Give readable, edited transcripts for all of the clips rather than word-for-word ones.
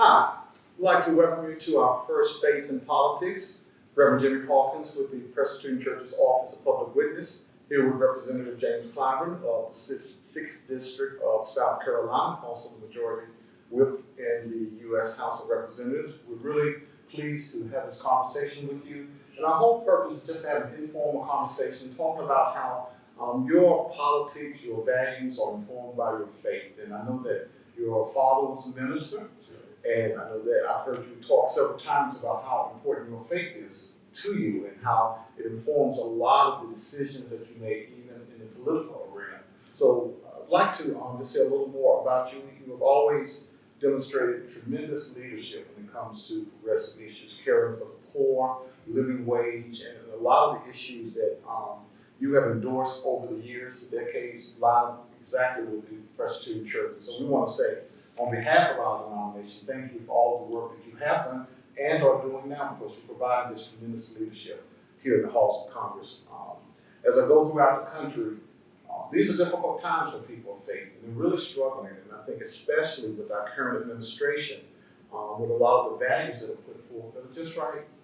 Hi, I'd like to welcome you to our first Faith in Politics. Reverend Jimmie Hawkins with the Presbyterian Church's Office of Public Witness, here with Representative James Clyburn of the 6th District of South Carolina, also the majority whip in the U.S. House of Representatives. We're really pleased to have this conversation with you. And our whole purpose is just to have an informal conversation, talking about how your politics, your values are informed by your faith. And I know that your father was a minister, and I know that I've heard you talk several times about how important your faith is to you and how it informs a lot of the decisions that you make, even in the political arena. So I'd like to just say a little more about you. You have always demonstrated tremendous leadership when it comes to progressive issues, caring for the poor, living wage, and a lot of the issues that you have endorsed over the years, the decades, line up exactly with the Presbyterian Church. So we want to say, on behalf of our denomination, thank you for all the work that you have done and are doing now, because you're providing this tremendous leadership here in the halls of Congress. As I go throughout the country, these are difficult times for people of faith, and they're really struggling. And I think especially with our current administration, with a lot of the values that are put forth that are just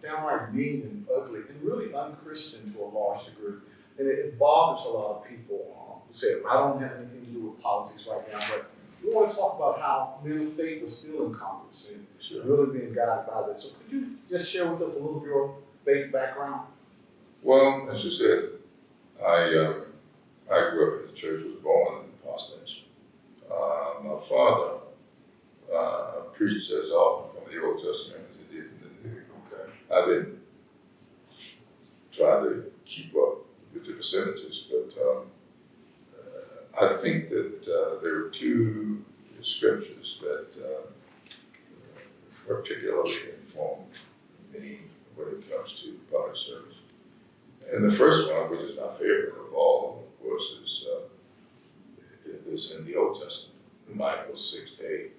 downright mean and ugly and really unchristian to a large degree. And it bothers a lot of people who say, I don't have anything to do with politics right now, but we want to talk about how men of faith are still in Congress and really being guided by this. So could you just share with us a little of your faith background? Well, as you said, I grew up in the church, was born in parsonage. My father preached as often from the Old Testament as he did from the New. Okay. I didn't try to keep up with the percentages, but I think that there are two scriptures that particularly inform me when it comes to public service. And the first one, which is my favorite of all, of course, is in the Old Testament, Micah 6:8,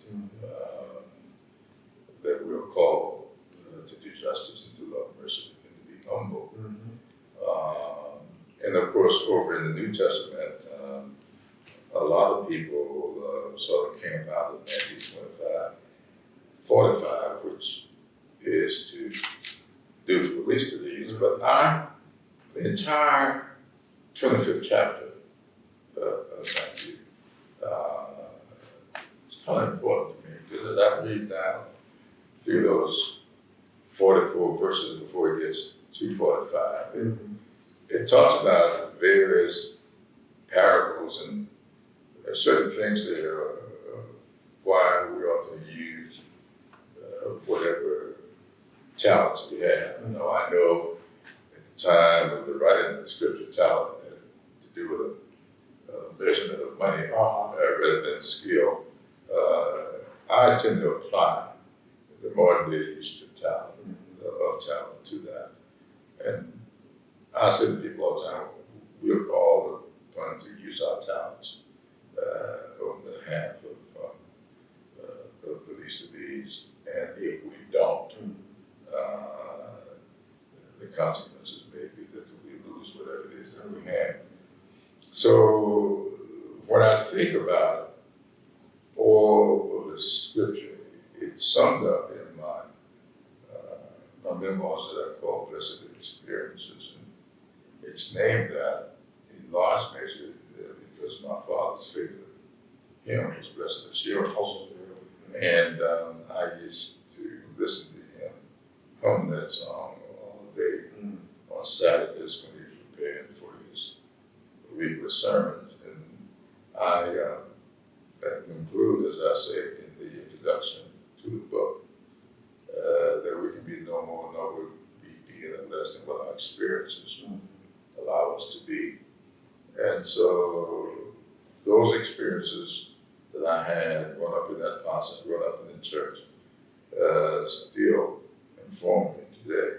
that we're called to do justice and to love mercy and to be humble. And of course, over in the New Testament, a lot of people sort of camp out of Matthew 25:45, which is to do for the least of these. But the entire 25th chapter of Matthew, it's kind of important to me, because as I read down through those 44 verses before it gets to 45, it talks about various parables and certain things there, why we ought to use whatever talents we have. I know at the time of the writing of the scripture, talent had to do with a measurement of money rather than skill. I tend to apply the modern day use of talent to that. And I say to people all the time, we're called upon to use our talents on behalf of the least of these. And if we don't, the consequences may be that we lose whatever it is that we have. So when I think about all of the scripture, it's summed up in my memoirs that I call Blessed Experiences. And it's named that in large measure because my father's favorite hymn was Blessed Assurance. And I used to listen to him hum that song all day on Saturdays when he was preparing for his weekly sermons. And I conclude, as I say in the introduction to the book, that we can be no more nor will we be any less than what our experiences allow us to be. And so those experiences that I had growing up in that process, growing up in the church, still inform me today.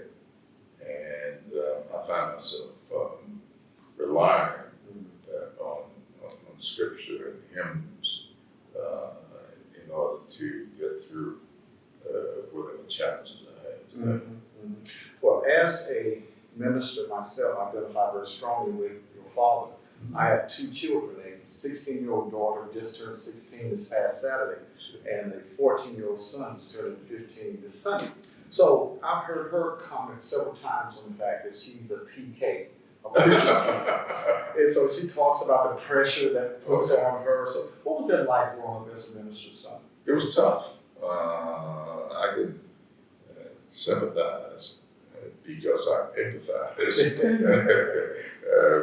And I find myself relying on scripture and hymns in order to get through whatever challenges I have today. Well, as a minister myself, I identify very strongly with your father. I have two children, a 16-year-old daughter who just turned 16 this past Saturday, and a 14-year-old son who's turning 15 this Sunday. So I've heard her comment several times on the fact that she's a PK, a preacher's kid. And so she talks about the pressure that puts on her. So what was that like growing up as a minister's son? It was tough. I could sympathize because I empathize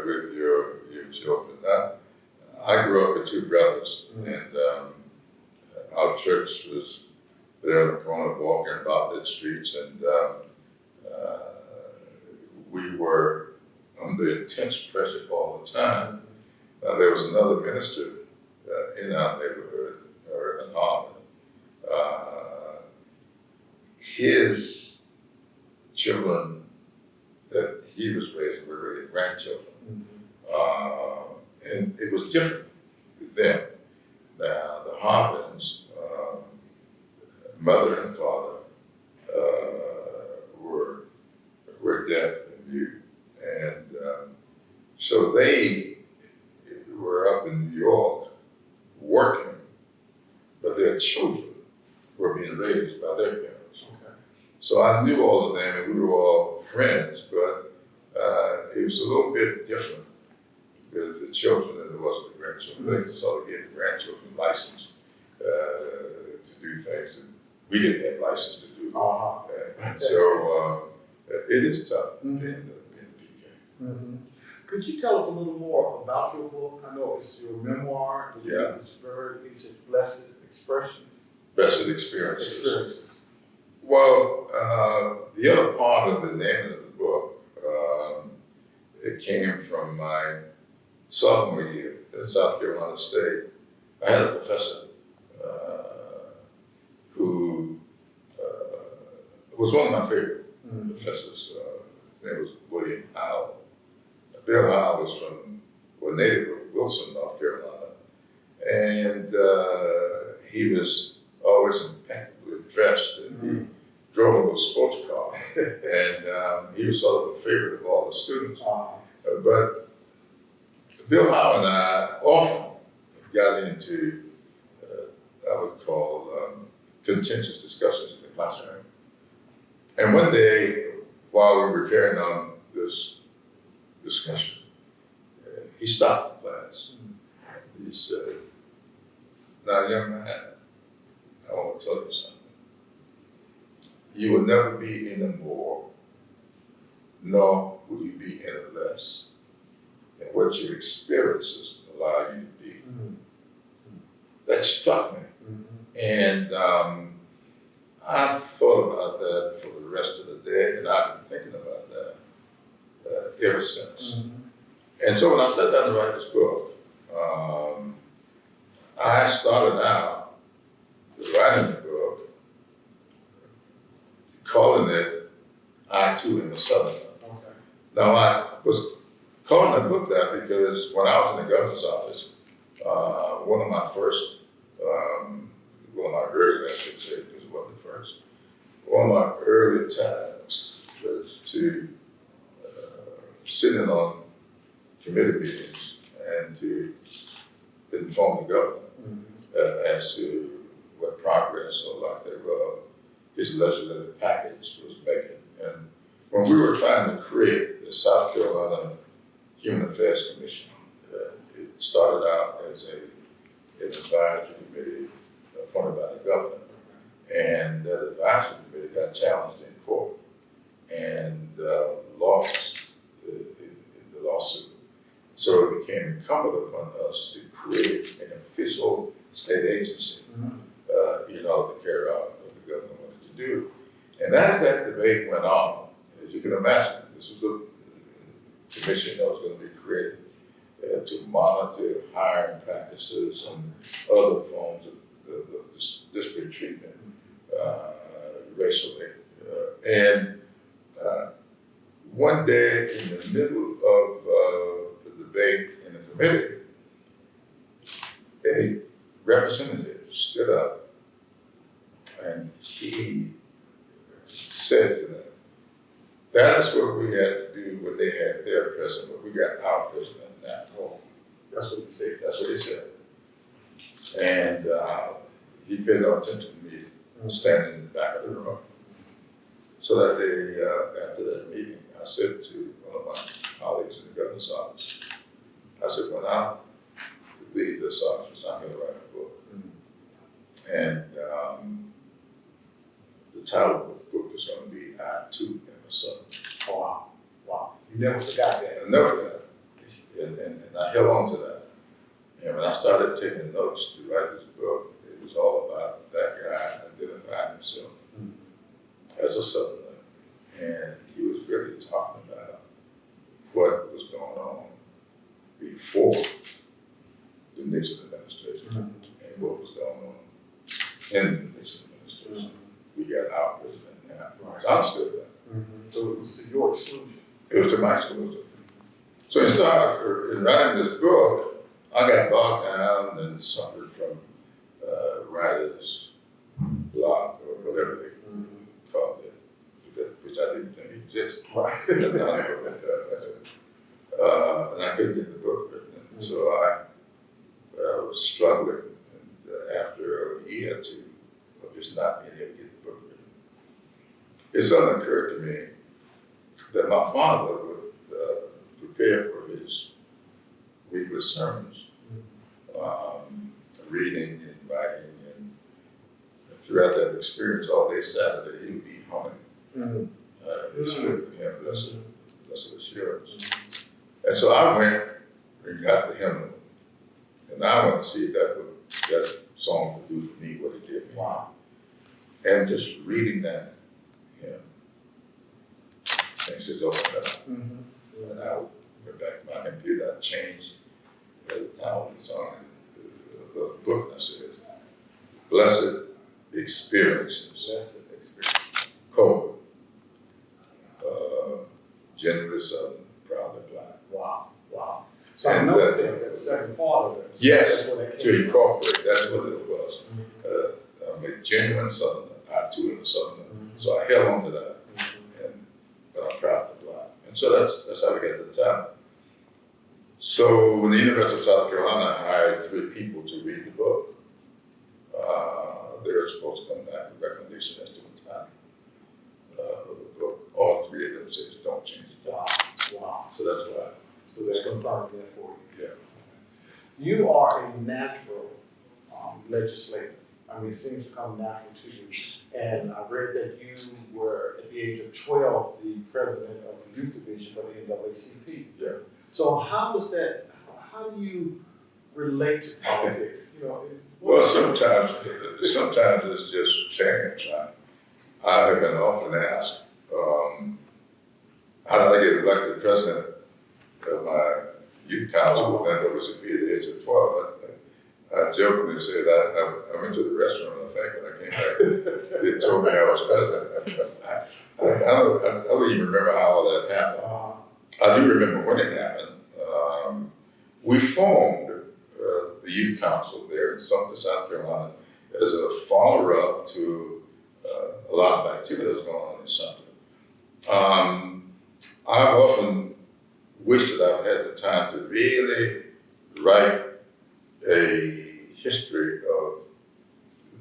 with your children. I grew up with two brothers, and our church was there on the corner walking about the streets, and we were under intense pressure all the time. There was another minister in our neighborhood, or in Harvard. His children that he was raising were really grandchildren. And it was different with them. Now, the Harvins, mother and father, were deaf and mute. And so they were up in New York working, but their children were being raised by their parents. So I knew all of them, and we were all friends, but it was a little bit different with the children than it was with the grandchildren. They sort of gave the grandchildren license to do things that we didn't have license to do. And so it is tough being a PK. Could you tell us a little more about your book? I know it's your memoir. Yeah. It's Blessed Expressions. Blessed Experiences. Well, the other part of the name of the book, it came from my sophomore year at South Carolina State. I had a professor who was one of my favorite professors. His name was William Howell. Bill Howell was from, native of Wilson, North Carolina. And he was always impeccably dressed, and he drove a little sports car. And he was sort of a favorite of all the students. But Bill Howell and I often got into, I would call, contentious discussions in the classroom. And one day, while we were carrying on this discussion, he stopped the class. He said, "Now, young man, I want to tell you something. You will never be any more, nor will you be any less than what your experiences allow you to be." That struck me. And I thought about that for the rest of the day, and I've been thinking about that ever since. And so when I sat down to write this book, I started out writing the book, calling it I Too Am a Southerner. Now, I was calling the book that because when I was in the governor's office, one of my early, I should say, because it wasn't the first, one of my early tasks was to sit in on committee meetings and to inform the governor as to what progress or lack thereof his legislative package was making. And when we were trying to create the South Carolina Human Affairs Commission, it started out as an advisory committee appointed by the governor. And that advisory committee got challenged in court and lost the lawsuit. So it became incumbent upon us to create an official state agency, to carry out what the governor wanted to do. And as that debate went on, as you can imagine, this was a commission that was going to be created to monitor hiring practices and other forms of disparate treatment racially. And one day in the middle of the debate in the committee, a representative stood up and he said to them, "That is what we had to do when they had their president, but we got our president now." That's what he said. That's what he said. And he paid no attention to me standing in the back of the room. So that day, after that meeting, I said to one of my colleagues in the governor's office, I said, when I leave this office, I'm going to write a book. And the title of the book is going to be I Too Am a Southerner. Oh, wow. Wow. You never forgot that. I never forgot it. And I held on to that. And when I started taking notes to write this book, it was all about that guy identifying himself as a Southerner. And he was really talking about what was going on before the Nixon administration and what was going on in the Nixon administration. We got our president now. Right. So I understood that. So it was to your exclusion. It was to my exclusion. So in writing this book, I got bogged down and suffered from writer's block or whatever they called it, which I didn't think existed. Right. And I couldn't get the book written. So I was struggling. And after a year or two of just not being able to get the book written, it suddenly occurred to me that my father would prepare for his weekly sermons, reading and writing, and throughout that experience all day Saturday, he would be humming his hymn, Blessed Assurance. And so I went and got the hymnal, and I wanted to see if that song would do for me what it did for me. Wow. And just reading that hymn, things just opened up. And I went back to my computer, I changed the title of the song, the book that says, Blessed Experiences, colon, genuinely Southern, proudly Black. Wow. Wow. So I noticed that the second part of it. Yes, That's what it to came incorporate, that's what it was. I'm a genuine Southerner, I too am a Southerner. So I held on to that, but I'm proud to Black. And so that's how we got to the title. So when the University of South Carolina hired 3 people to read the book, they were supposed to come back with recommendations as to the title of the book. All 3 of them said, don't change the title. Wow. So that's why. So they confirmed that for you. Yeah. You are a natural legislator. I mean, it seems to come natural to you. And I read that you were, at the age of 12, the president of the youth division for the NAACP. Yeah. So how do you relate to politics? Well, sometimes it's just chance. I have been often asked, how did I get elected president of my youth council when I was at the age of 12? I jokingly said I went to the restaurant, I think, when I came back. They told me I was president. I don't even remember how all that happened. I do remember when it happened. We formed the youth council there in Sumter, South Carolina, as a follow-up to a lot of activity that was going on in Sumter. I've often wished that I had the time to really write a history of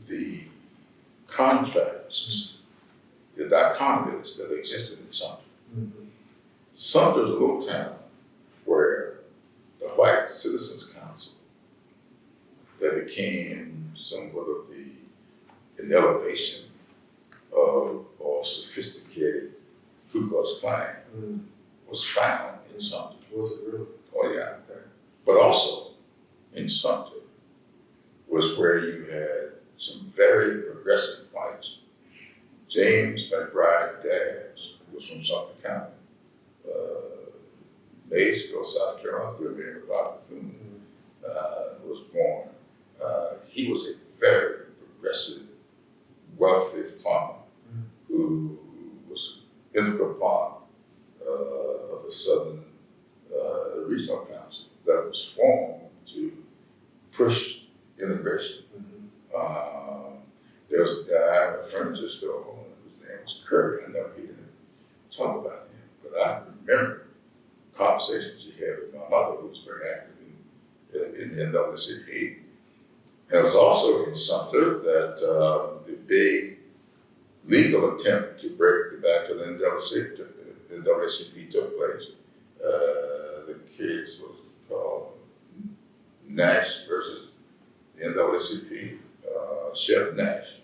the contrasts, the dichotomies that existed in Sumter. Sumter's a little town where the White Citizens Council that became somewhat of an elevation of or sophisticated Ku Klux Klan was found in Sumter. Was it really? Oh yeah. Okay. But also in Sumter was where you had some very progressive whites. James McBride Dabbs was from Sumter County. Maysville, South Carolina, where Bethune was born. He was a very progressive, wealthy farmer who was an integral part of the Southern Regional Council that was formed to push integration. There was a guy at a furniture store whose name was Kirby. I never heard him talk about him, but I remember conversations he had with my mother, who was very active in the NAACP. And it was also in Sumter that the big legal attempt to break the back of the NAACP took place. The case was called Nash versus the NAACP. Chef Nash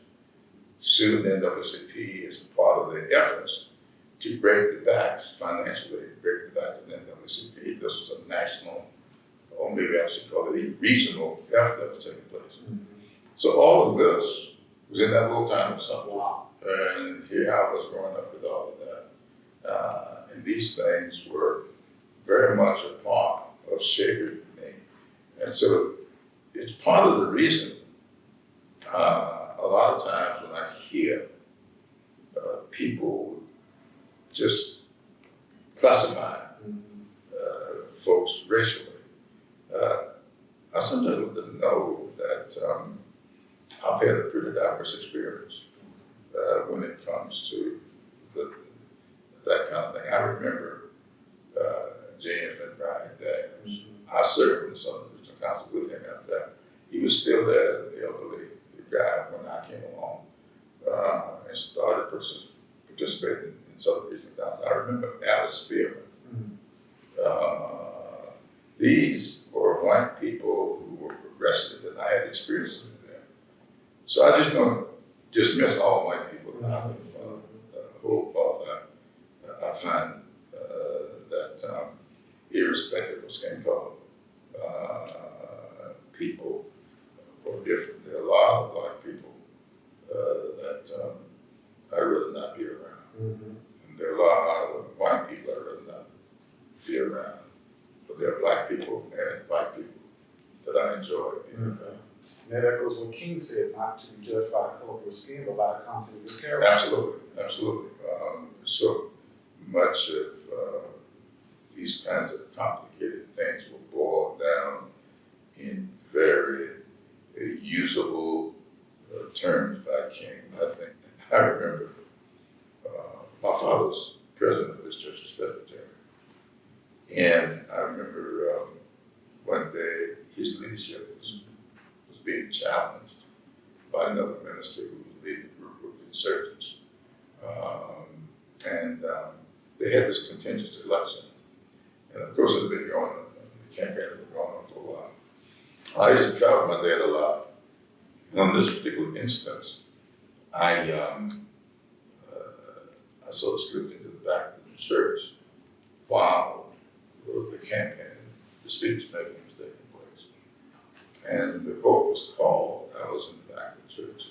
sued the NAACP as part of the efforts to break the backs, financially break the back of the NAACP. This was a national, or maybe I should call it a regional effort that was taking place. So all of this was in that little town of Sumter. Wow. And here I was growing up with all of that. And these things were very much a part of shaping me. And so it's part of the reason a lot of times when I hear people just classify folks racially, I sometimes want to know that I've had a pretty diverse experience when it comes to that kind of thing. I remember James McBride Dad. I served in the Southern Regional Council with him after that. He was still there, the elderly guy, when I came along and started participating in Southern Regional Council. I remember Alice Spearman. These were white people who were progressive, and I had experiences with them. So I just don't dismiss all white people out of whole cloth. I find that irrespective of skin color, people are different. There are a lot of black people that I'd rather not be around. And there are a lot of white people I'd rather not be around. But there are black people and white people that I enjoy being around. Now that goes what King said, not to be judged by the color of your skin, but by the content of your character. Absolutely. So much of these kinds of complicated things will boil down in very usable terms by King. I remember my father was president of this church, Presbyterian. And I remember one day his leadership was being challenged by another minister who was leading a group of insurgents. They had this contentious election. And of course it had been going on, the campaign had been going on for a while. I used to travel with my dad a lot. And on this particular instance, I sort of slipped into the back of the church while the campaign, the speech making was taking place. And the vote was called. I was in the back of the church.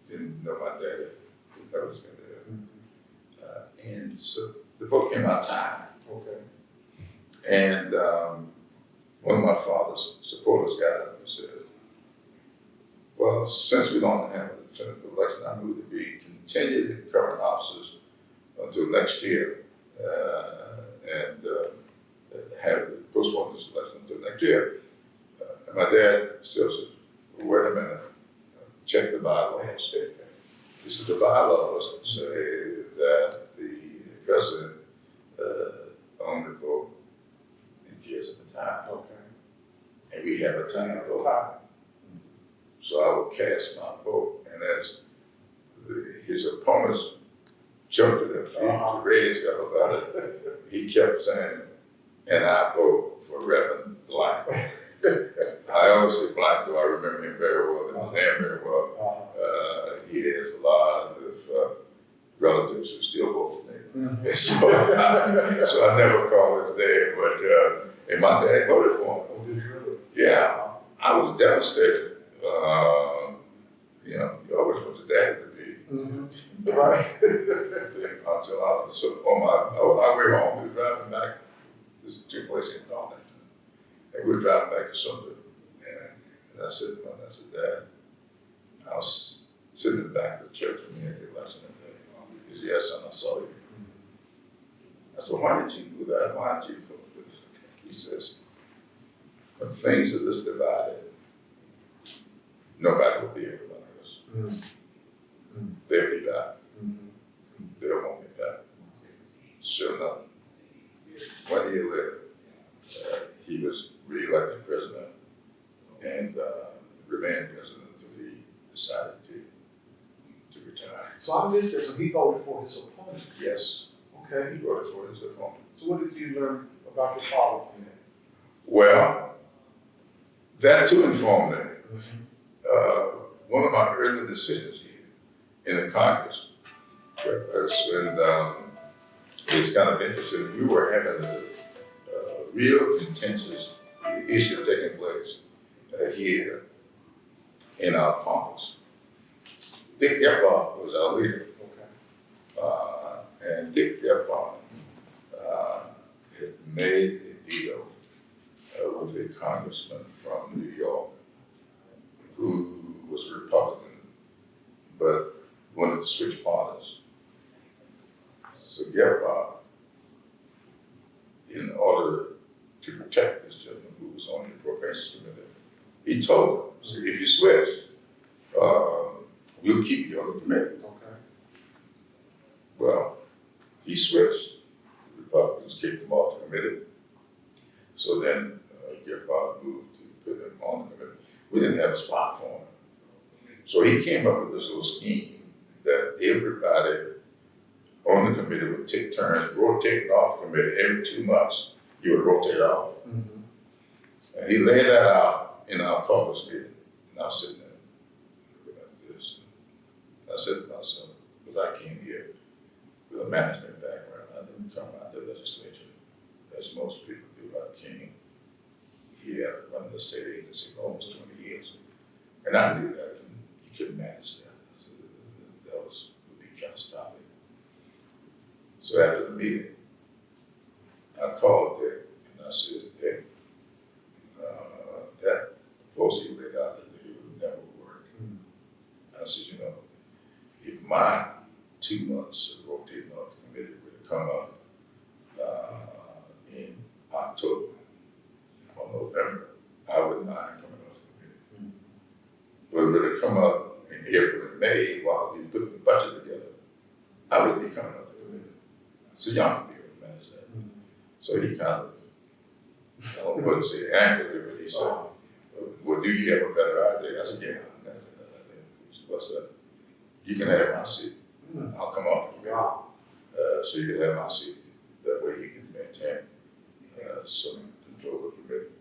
Didn't know my daddy, didn't know he was going to and so the vote came out tied. Okay. And one of my father's supporters got up and said, well, since we don't have a definitive election, I move to be continued in current offices until next year and have the postpone this election until next year. And my dad still said, well, wait a minute, check the bylaws. He said, the bylaws say that the president only vote in years at a time. Okay. And we have a time vote. So I would cast my vote, and as his opponents jumped to their feet to raise hell about it, he kept saying, and I vote for Reverend Blank. I always say Blank, though I remember him very well, and his name very well. He has a lot of relatives who still vote for me. And so I never called his dad, but and my dad voted for him. Oh, did you really? Yeah, I was devastated. You always want your daddy to be. Right. Until I was on my way home, we were driving back. This took place in Darlington. And we were driving back to Sumter. And I said to my dad, I said, Dad, I was sitting in the back of the church when you had the election that day. He said, yes, son, I saw you. I said, why did you do that? Why did you vote for this? He says, when things are this divided, nobody will be able to like us. They'll be back. They won't be back. Sure enough, 1 year later, he was So I missed it, so he voted for his opponent. Yes, Okay. he voted for his opponent. So what did you learn about your father from that? Well, that too informed me. One of my early decisions here in the Congress was when it was kind of interesting. We were having a real contentious issue taking place here in our Congress. Dick Gephardt was our leader. And Dick Gephardt had made a deal with a congressman from New York who was a Republican, but wanted to switch parties. So Gephardt, in order to protect this gentleman who was on the Appropriations Committee, he told him, so if you switch, we'll keep you on the committee. Okay. Well, he switched. The Republicans kicked him off the committee. So then Gephardt moved to put him on the committee. We didn't have a spot for him. So he came up with this little scheme that everybody on the committee would take turns rotating off the committee every 2 months. You would rotate off. Mm-hmm. And he laid that out in our caucus meeting. And I was sitting there looking at this. And I said to myself, because I came here with a management background, I didn't come out of the legislature as most people do. I came here running the state agency for almost 20 years. And I knew that you couldn't manage that. So that would be catastrophic. So after the meeting, I called Dick and I said, Dick, that proposal you laid out that day would never work. I said, you know, if my 2 months of rotating off the committee were to come up in October or November, I wouldn't mind coming off the committee. But if it were to come up in April and May while we put the budget together, I wouldn't be coming off the committee. So y'all can be able to manage that. So he kind of, I wouldn't say angrily, but he said, well, do you have a better idea? I said, yeah. What's that? You can have my seat. I'll come off the committee. So you can have my seat. That way you can maintain some control of the committee.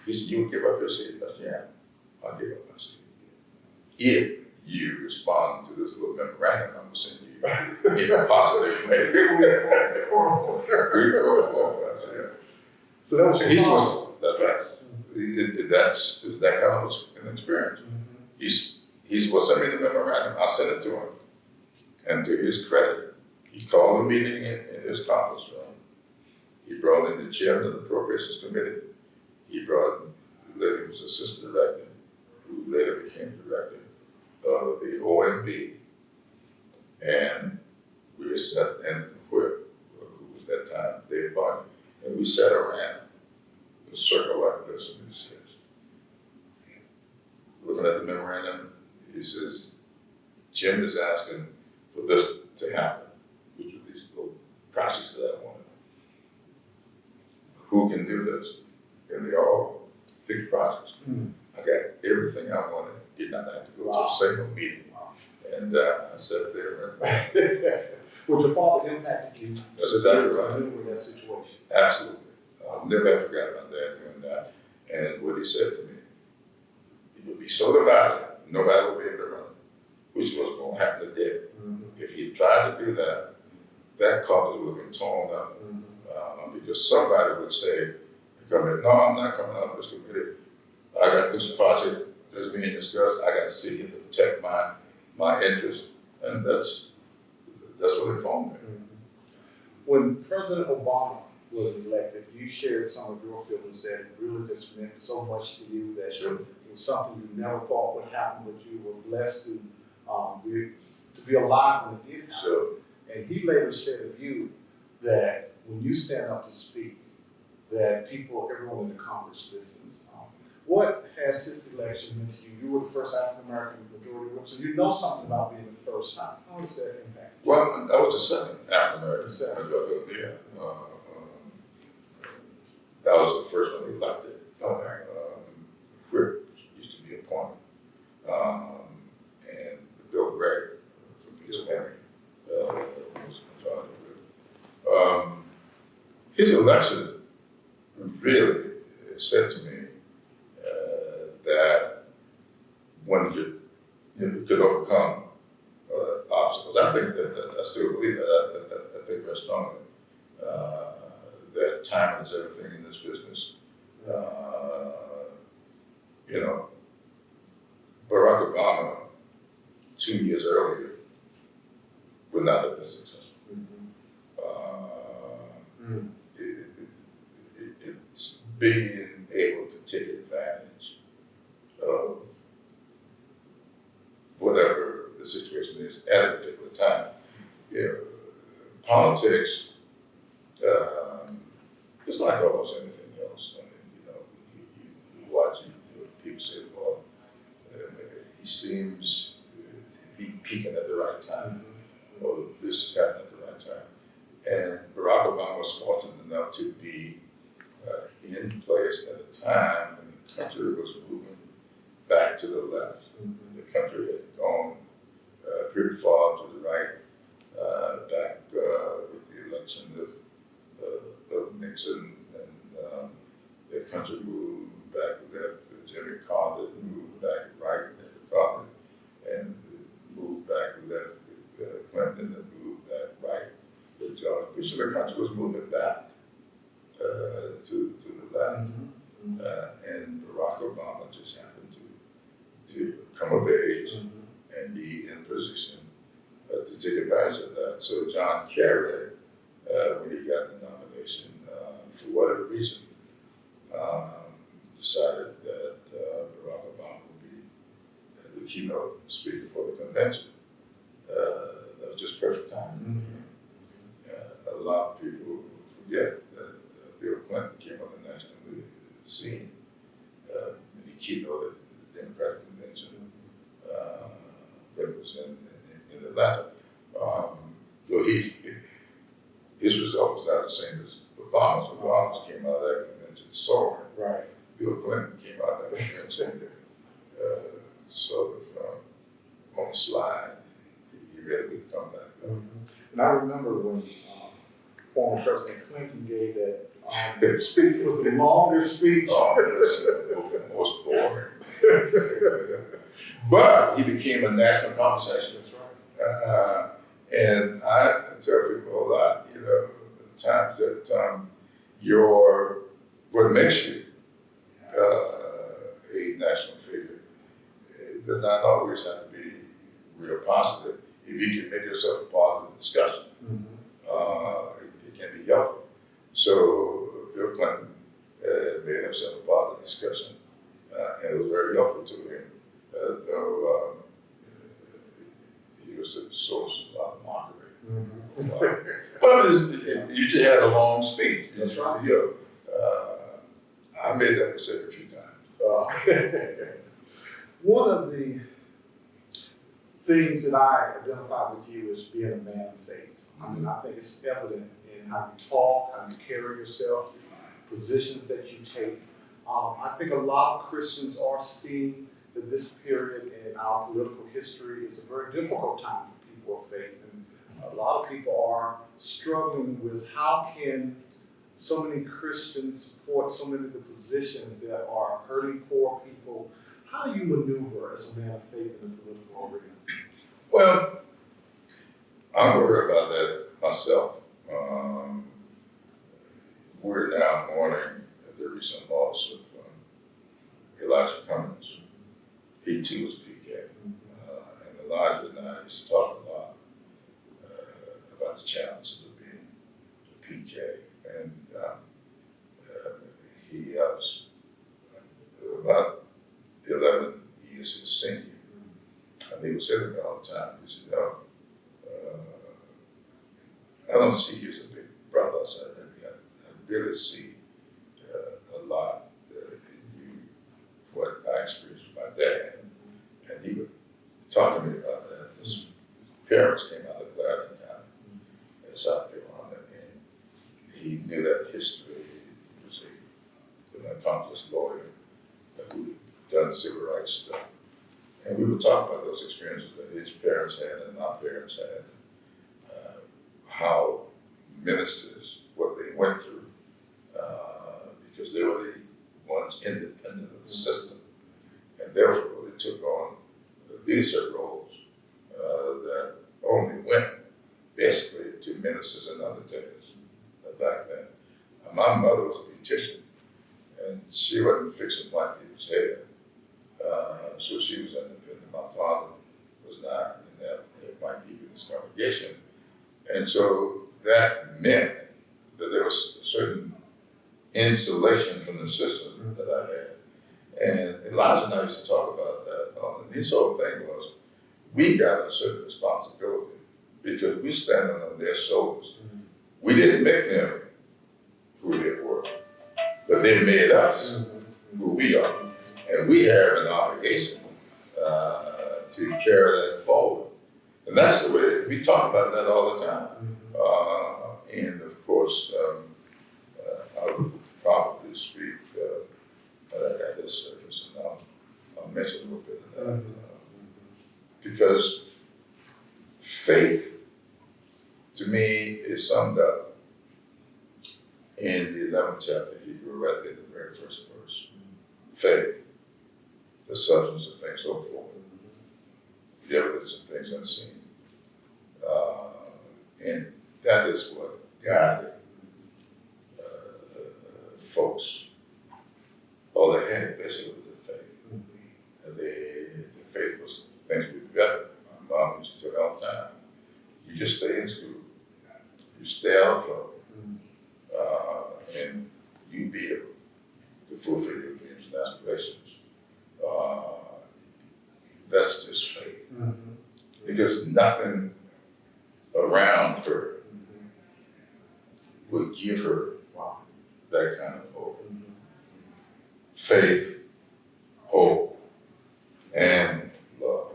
He said, you would give up your seat? I said, yeah, I'll give up my seat. If you respond to this little memorandum I'm going to send you in a positive way. So that was That's right. That's that kind of an experience. He's what sent me the memorandum. I sent it to him. And to his credit, he called a meeting in his conference room. He brought in the chairman of the Appropriations Committee. He brought in the lady who was assistant director, who later became director of the OMB. And we sat, and who was that time? Dave Barney. And we sat around in a circle like this, and he says, looking at the memorandum, he says, Jim is asking for this to happen, which were these little projects that I wanted. Who can do this? And they all big projects. I got everything I wanted, did not have to go to a single meeting. And I sat there and Would your father impacted you? That's exactly right. With that situation? Absolutely. I'll never forget my dad doing that. And what he said to me, it would be so divided, nobody would be able to run it, which was going to happen today. If he tried to do that, that caucus would have been torn up because somebody would say, come in, no, I'm not coming up this committee. I got this project that's being discussed. I got to see it to protect my interests. And that's what informed me. When President Obama was elected, you shared some of your feelings that it really just meant so much to you that it was something you never thought would happen, but you were blessed to be alive when it did happen. Sure. And he later said of you that when you stand up to speak, that everyone in the Congress listens. What has this election meant to you? You were the first African American majority whip, so you know something about being the first. How does that impact you? Well, I was the second African American majority whip. Yeah. That was the first one they elected. Whip used to be appointed. And Bill Gray from his election really said to me that when you could overcome obstacles. I think that I still believe that. I think very strongly that timing is everything in this business. Barack Obama 2 years earlier would not have been successful. It's being able to take advantage of whatever the situation is at a particular time. Politics, it's like almost anything else. I mean, you watch people say, well, he seems to be peaking at the right time, or this is happening at the right time. And Barack Obama was fortunate enough to be in place at a time when the country was moving back to the left. The country had gone pretty far to the right, back with the election of Nixon, and the country moved back left. Jimmy Carter moved back right, Carter, and moved back left with Clinton, and moved back right with George Bush. So the country was moving back to the left, and Barack Obama just happened to come of age and be in position to take advantage of that. So John Kerry, when he got the nomination, for whatever reason, decided that Barack Obama would be the keynote speaker for the convention. That was just perfect timing. A lot of people forget that Bill Clinton came on the national scene when he keynoted the Democratic convention. But it was in Atlanta. Though his result was not the same as Obama's. Obama's came out of that convention soaring. Right. Bill Clinton came out of that convention sort of on the slide. He ready to come back. And I remember when former President Clinton gave that speech. It was the longest speech. The most boring. But he became a national conversation. That's right. And I tell people a lot, times that what makes you a national figure, it does not always have to be real positive. If you can make yourself a part of the discussion, it can be helpful. So Bill Clinton made himself a part of the discussion, and it was very helpful to him, though he was a source of a lot of mockery. But you just had a long speech. That's right. I made that mistake a few times. One of the things that I identify with you is being a man of faith. I mean, I think it's evident in how you talk, how you carry yourself, positions that you take. I think a lot of Christians are seeing that this period in our political history is a very difficult time for people of faith. And a lot of people are struggling with how can so many Christians support so many of the positions that are hurting poor people. How do you maneuver as a man of faith in the political arena? Well, I'm worried about that myself. We're now mourning the recent loss of Elijah Cummings. He too was PK. And Elijah and I used to talk a lot about the challenges of being a PK. And he was about 11 years his senior. And he would say to me all the time, he said, I don't see you as a big brother. I said, I really see a lot in you, what I experienced with my dad. And he would talk to me about that. His parents came out of Clyburn County in South Carolina, and he knew that history. He was an accomplished lawyer who had done civil rights stuff. And we would talk about those experiences that his parents had and our parents had, how ministers, what they went through they were the ones independent of the system, and therefore they took on the leadership roles that only went basically to ministers and undertakers back then. My mother was a beautician, and she wasn't fixing black people's hair, so she was independent. My father was not in that white people in this congregation, and so that meant that there was a certain insulation from the system that I had. And Elijah and I used to talk about that. And his whole thing was, we got a certain responsibility because we standing on their shoulders. We didn't make them who they were, but they made us who we are. And we have an obligation to carry that forward. And that's the way, we talk about that all the time. And of course, I would probably speak at this service, and I'll mention a little bit of that. Because faith, to me, is summed up in the 11th chapter of Hebrew, right there in the very first verse. Faith, the substance of things hoped for, the evidence of things unseen. And that is what guided folks. All they had basically was the faith. And the faith was things would be better. My mom used to tell me all the time, you just stay in school, you stay out of trouble, and you be able to fulfill your dreams and aspirations. That's just faith. Because nothing around her would give her that kind of hope. Faith, hope, and love.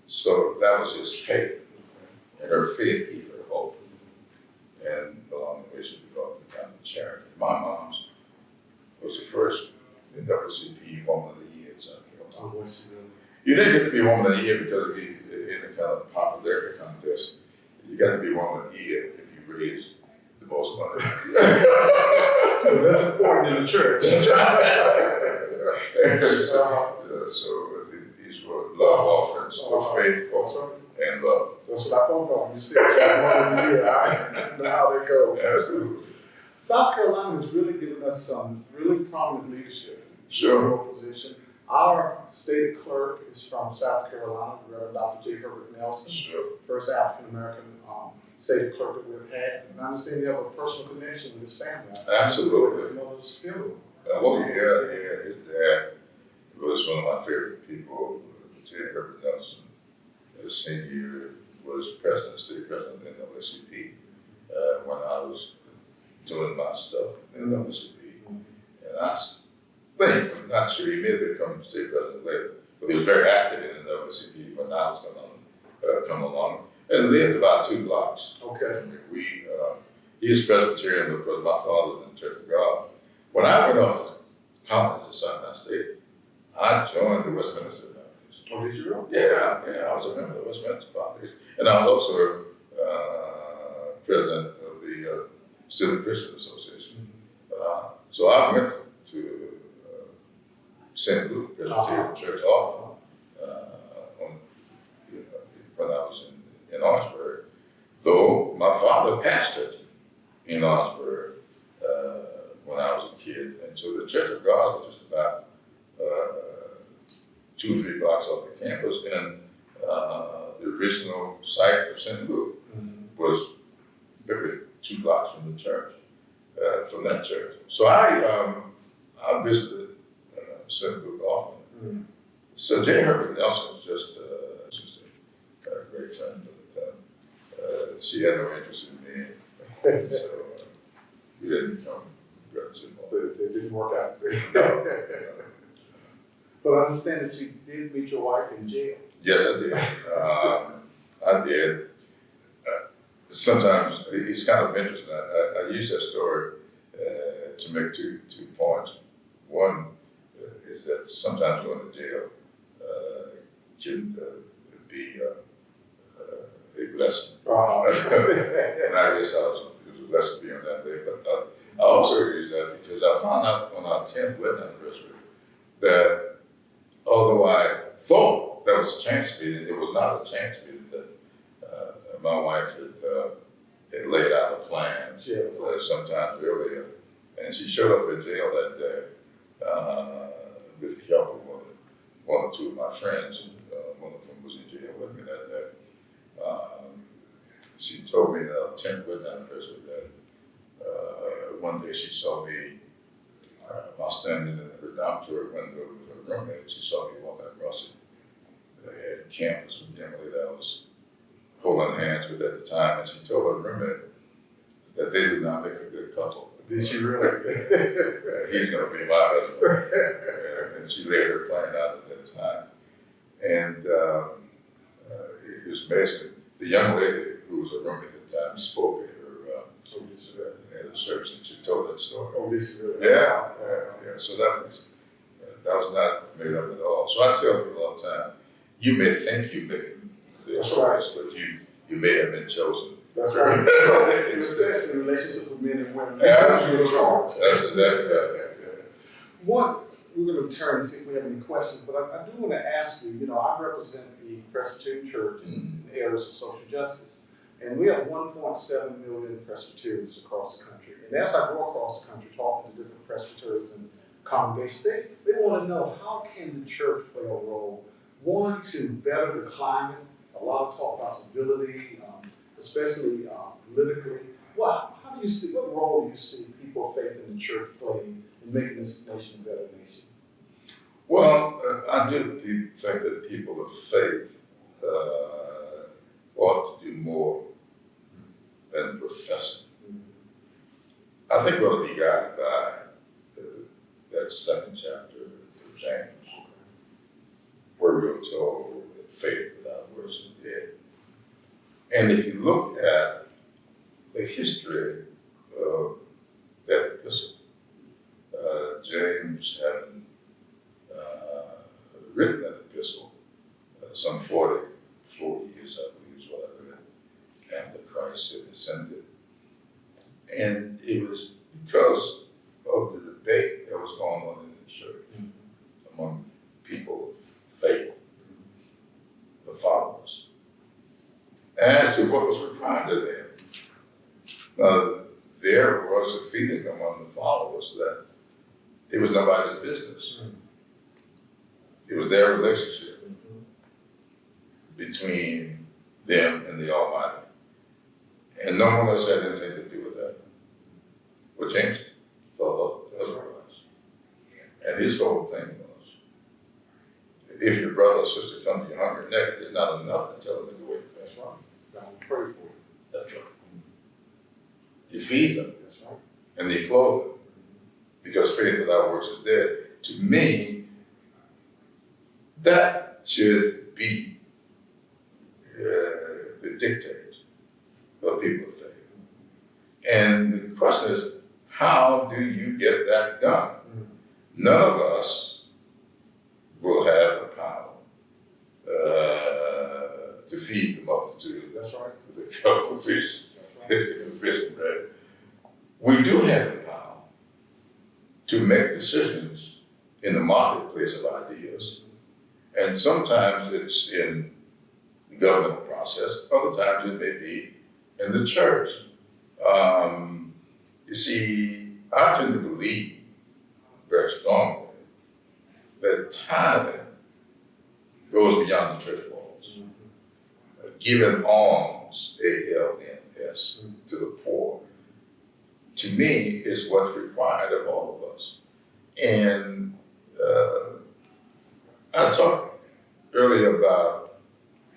So that was just faith. And her faith gave her hope. And along the way, she developed the kind of charity. My mom's was the first NAACP Woman of the Year in South Carolina. You didn't get to be Woman of the Year because of in a kind of popularity contest. You got to be Woman of the Year if you raised the most money. That's important in the church. So these were love offerings of faith, hope, and love. That's what I thought about when you said Woman of the Year. I know how that goes. Absolutely. South Carolina has really given us some really prominent leadership. Sure. In your position. Our state clerk is from South Carolina, Reverend Dr. J. Herbert Nelson. Sure. First African American state clerk that we've had. And I understand you have a personal connection with his family. Absolutely. His mother's funeral. Oh yeah. His dad was one of my favorite people. J. Herbert Nelson, his senior year, was president, state president in NAACP when I was doing my stuff in NAACP. And I think, I'm not sure, he may have become state president later, but he was very active in the NAACP when I was come along. And lived about 2 blocks. Okay. He is Presbyterian because my father was in the Church of God. When I went off to college at South State, I joined the Westminster Foundation. Oh, did you really? Yeah, I was a member of the Westminster Foundation. And I was also president of the Student Christian Association. So I went to St. Luke Presbyterian Church often when I was in Orangeburg, though my father pastored in Orangeburg when I was a kid. And so the Church of God was just about 2 or 3 blocks off the campus. And the original site of St. Luke was maybe 2 blocks from the church, from that church. So I visited St. Luke often. So J. Herbert Nelson was just a great friend. She had no interest in me, so we didn't become brothers in law. It didn't work out. No. But I understand that you did meet your wife in jail. Yes, I did. I did. Sometimes it's kind of interesting. I use that story to make two points. One is that sometimes going to jail can be a blessing. And I guess it was a blessing being that day. But I also use that because I found out on our 10th wedding anniversary that although I thought that was a chance meeting, it was not a chance meeting. That my wife had laid out a plan sometimes earlier, and she showed up in jail that day with the help of one or two of my friends. One of them was in jail with me that day. She told me that on 10th wedding anniversary that one day she saw me while standing in her dormitory window with her roommate. She saw me walking across the campus with Emily that I was holding hands with at the time, and she told her roommate that they did not make a good couple. Did she really? He's going to be my husband. And she laid her plan out at that time. And it was amazing. The young lady who was a roommate at the time spoke at her service, and she told that story. Oh, this is really? Yeah. So that was not made up at all. So I tell people all the time, you may think you made the choice, but you may have been chosen. That's right. Especially in relationships with men and women. Absolutely. That's exactly right. One, we're going to turn and see if we have any questions, but I do want to ask you, I represent the Presbyterian Church in areas of social justice, and we have 1.7 million Presbyterians across the country. And as I go across the country talking to different Presbyterians and congregations, they want to know, how can the church play a role, one, to better the climate, a lot of talk about civility, especially politically. How do you see, what role do you see people of faith in the church playing in making this nation a better nation? Well, I do think that people of faith ought to do more than professing. I think we ought to be guided by that second chapter of James, where we were told that faith without works is dead. And if you look at the history of that epistle, James having written that epistle some 44 years, I believe is what I read, after Christ had ascended. And it was because of the debate that was going on in the church among people of faith, the followers, as to what was required of them. There was a feeling among the followers that it was nobody's business. It was their relationship between them and the Almighty. And no one else had anything to do with that. What James thought otherwise. And his whole thing was, if your brother or sister come to you hungry and naked, it's not enough to tell them to go away. That's right. God, we pray for them. That's right. You feed them. That's right. And you clothe them. Because faith without works is dead. To me, that should be the dictate of people of faith. And the question is, how do you get that done? None of us will have the power to feed the multitude. That's right. With a couple of fish, fish and bread. We do have the power to make decisions in the marketplace of ideas. And sometimes it's in the governmental process, other times it may be in the church. You see, I tend to believe very strongly that tithing goes beyond the church walls. Giving alms, ALMS, to the poor, to me, is what's required of all of us. And I talked earlier about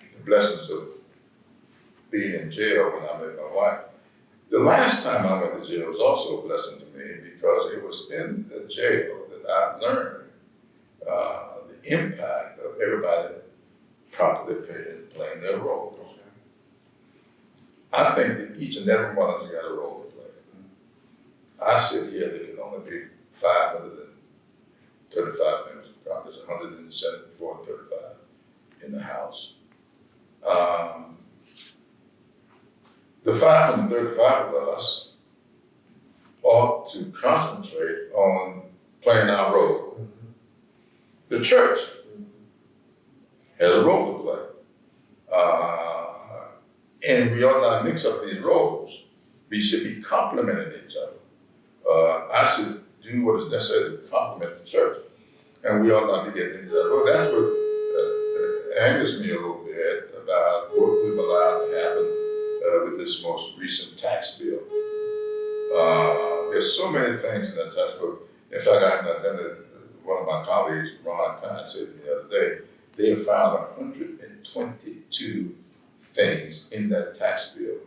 the blessings of being in jail when I met my wife. The last time I went to jail was also a blessing to me because it was in the jail that I learned the impact of everybody properly playing their role. I think that each and every one of us got a role to play. I sit here, there can only be 535 members of Congress, 100 in the Senate, 435 in the House. The 535 of us ought to concentrate on playing our role. The church has a role to play. And we ought not mix up these roles. We should be complementing each other. I should do what is necessary to complement the church. And we ought not be getting into that. Well, that's what angers me a little bit about what we've allowed to happen with this most recent tax bill. There's so many things in that tax bill. In fact, one of my colleagues, Ron Pine, said to me the other day, they have found 122 things in that tax bill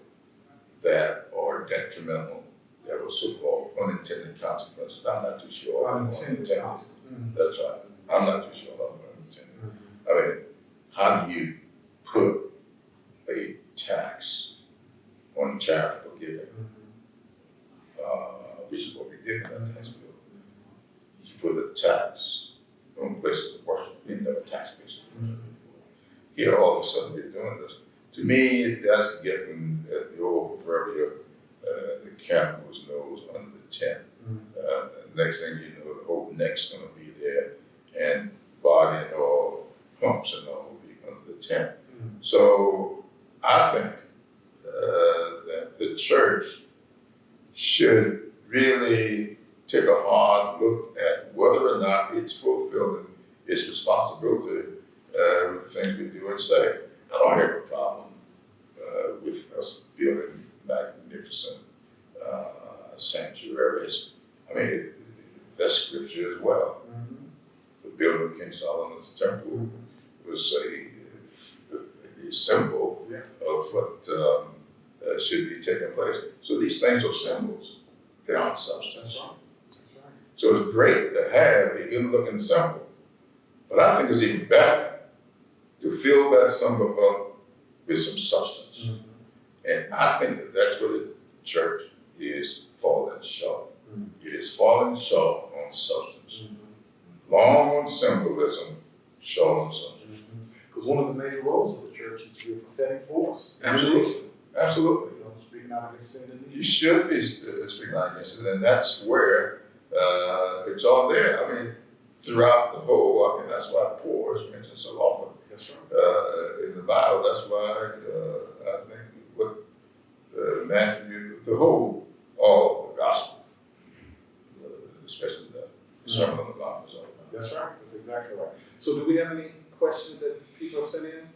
that are detrimental, that were so-called unintended consequences. I'm not too sure. Unintended. That's right. I'm not too sure about unintended. I mean, how do you put a tax on charitable giving, which is what we did in that tax bill? You put a tax on places of worship. We never taxed places of worship before. Here, all of a sudden, we're doing this. To me, that's getting at the old proverbial, the camel's nose under the tent. Next thing you know, the whole neck's going to be there, and body and all, humps and all will be under the tent. So I think that the church should really take a hard look at whether or not it's fulfilling its responsibility with the things we do and say. I don't have a problem with us building magnificent sanctuaries. I mean, that's scripture as well. The building of King Solomon's temple was a symbol of what should be taking place. So these things are symbols. They aren't substance. That's right. So it's great to have a good-looking symbol, but I think it's even better to fill that symbol up with some substance. And I think that that's where the church is falling short. It is falling short on substance. Long on symbolism, short on substance. Because one of the major roles of the church is to be a prophetic force. Absolutely. Absolutely. You know, speaking out against sin and evil. You should be speaking out against it, and that's where it's all there. I mean, throughout the whole, I mean, that's why poor is mentioned so often. That's right. In the Bible. That's why I think what Matthew, all the gospel, especially the Sermon on the Mount is all about. That's right. That's exactly right. So do we have any questions that people have sent in?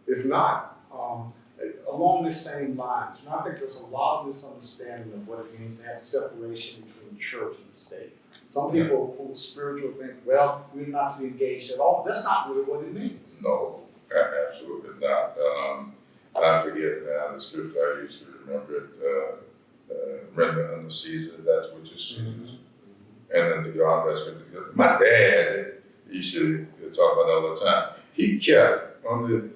If not, along the same lines, you know, I think there's a lot of misunderstanding of what it means to have separation between church and state. Some people who are spiritual think, well, we're not to be engaged at all. That's not really what it means. No, absolutely not. I forget now the scripture I used to remember it, render unto Caesar that which is Caesar's. And then to God that's what the my dad used to talk about all the time. He kept on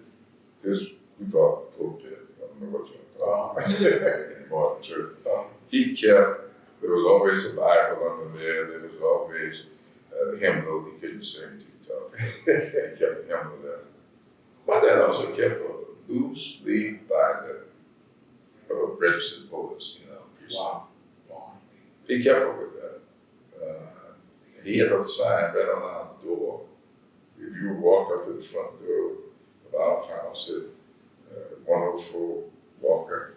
his, we call it the pulpit, I don't know what you call it anymore in church. He kept, there was always a Bible under there, there was always a hymnal he couldn't sing too tough. He kept the hymnal there. My dad also kept a loose leaf binder of registered voters, you know. Wow. He kept up with that. He had a sign right on our door. If you walk up to the front door of our house at 104 Walker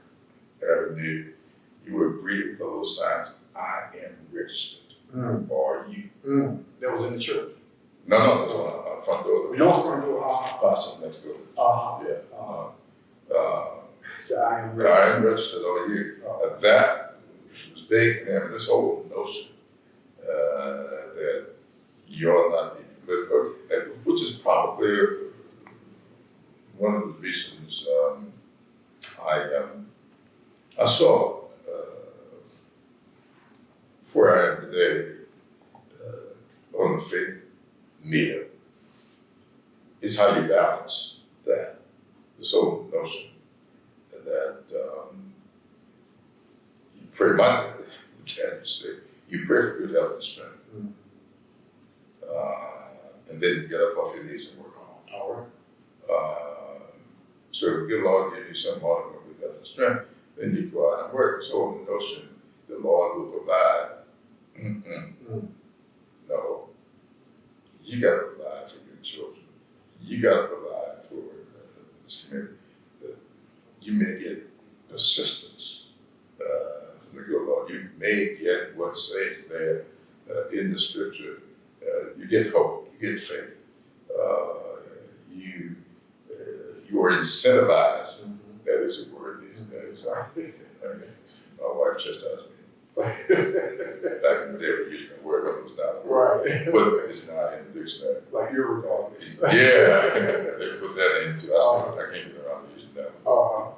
Avenue, you were greeted with those signs, I am registered. Are you? That was in the church? No, it was on our front door. Your front door? Pastor next door. So I am registered, are you? That was big for him, this whole notion that you ought not be political, which is probably one of the reasons I saw where I am today on the faith meter is how you balance that, this whole notion that you pray, my dad used to say, you pray for good health and strength. And then you get up off your knees and work on. All right. So if the good Lord gives you some moderate good health and strength, then you go out and work. This whole notion the Lord will provide. No, you got to provide for your children. You got to provide for this community. You may get assistance from the good Lord. You may get what says there in the scripture. You get hope. You get faith. You are incentivized. That is a word these days. My wife chastises me. Back in the day, we used to word when it was not a word, Right. but it's not in the dictionary. Like you're regardless. Yeah, they put that into. I can't get around to using that one.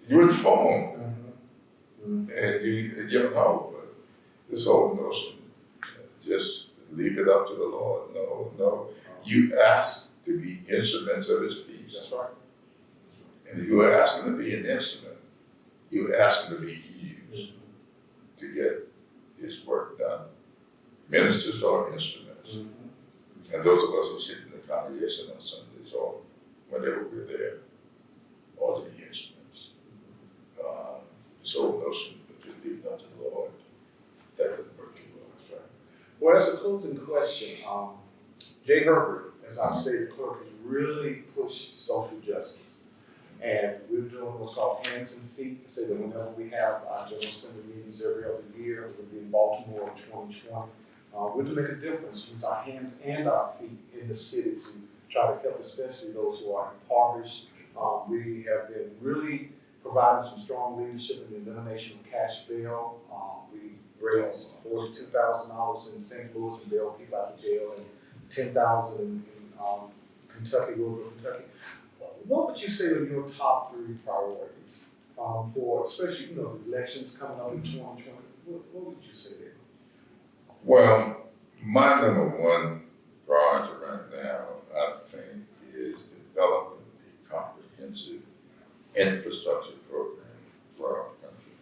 You're informed, and you know, but this whole notion, just leave it up to the Lord. No. You ask to be instruments of His peace. That's right. And if you are asking to be an instrument, you ask Him to be used to get His work done. Ministers are instruments. And those of us who sit in the congregation on Sundays or whenever we're there ought to be instruments. This whole notion of just leaving up to the Lord, that doesn't work too well. That's right. Well, as a closing question, Jay Herbert, as our state clerk, has really pushed social justice. And we're doing what's called hands and feet to say that whenever we have our General Assembly meetings every other year, we'll be in Baltimore in 2020. We're to make a difference with our hands and our feet in the city to try to help, especially those who are impoverished. We have been really providing some strong leadership in the elimination of cash bail. We raised $42,000 in St. Louis and bailed people out of jail, and $10,000 in Kentucky, Louisville, Kentucky. What would you say are your top 3 priorities for, especially, the elections coming up in 2020? What would you say there? Well, my number one priority right now, I think, is developing a comprehensive infrastructure program for our country.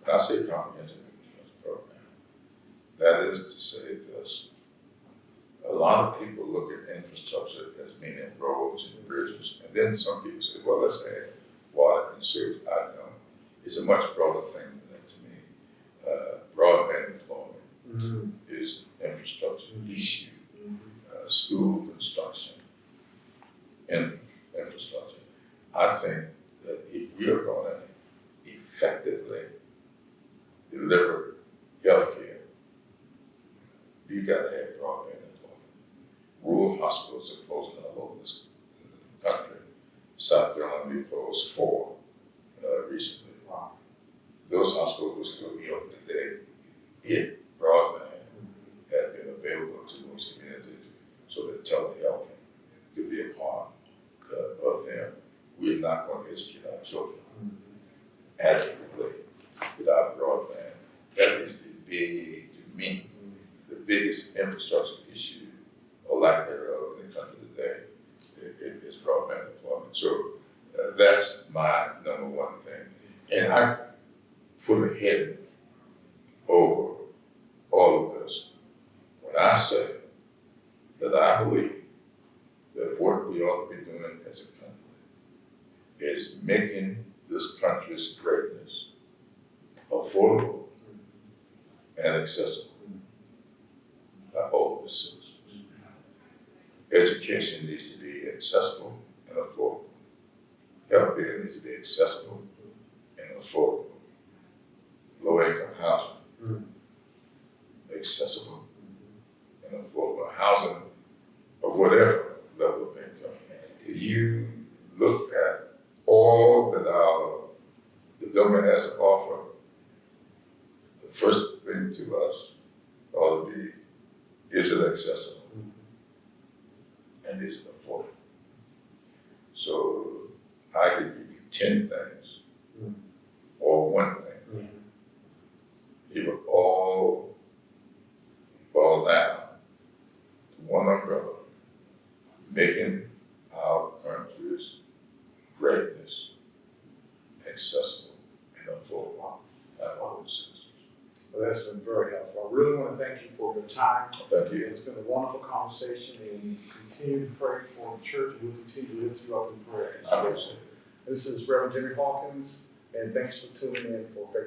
When I say comprehensive infrastructure program, that is to say this. A lot of people look at infrastructure as meaning roads and bridges, and then some people say, well, let's add water and sewage. I don't know. It's a much broader thing than that to me. Broadband employment is infrastructure issue. School construction, infrastructure. I think that if we are going to effectively deliver health care, we've got to have broadband employment. Rural hospitals are closing all over this country. South Carolina, we closed 4 recently. Wow. Those hospitals will still be open today if broadband had been available to those communities so that telehealth could be a part of them. We're not going to educate our children adequately without broadband. That is to me, the biggest infrastructure issue, or lack thereof, in the country today, is broadband employment. So that's my number one thing. And I put a head over all of this when I say that I believe that what we ought to be doing as a country is making this country's greatness affordable and accessible by all of its citizens. Education needs to be accessible and affordable. Healthcare needs to be accessible and affordable. Low-income housing, accessible and affordable housing of whatever level of income. You look at all that the government has to offer, the first thing to us ought to be, is it accessible? And is it affordable? So I could give you 10 things or one thing. It would all boil down to one umbrella, making our country's greatness accessible and affordable by all its citizens. Well, that's been very helpful. I really want to thank you for your time. Thank you. It's been a wonderful conversation, and continue to pray for the church. We'll continue to lift you up in prayer. I appreciate it. This is Reverend Jimmie Hawkins, and thanks for tuning in for Faith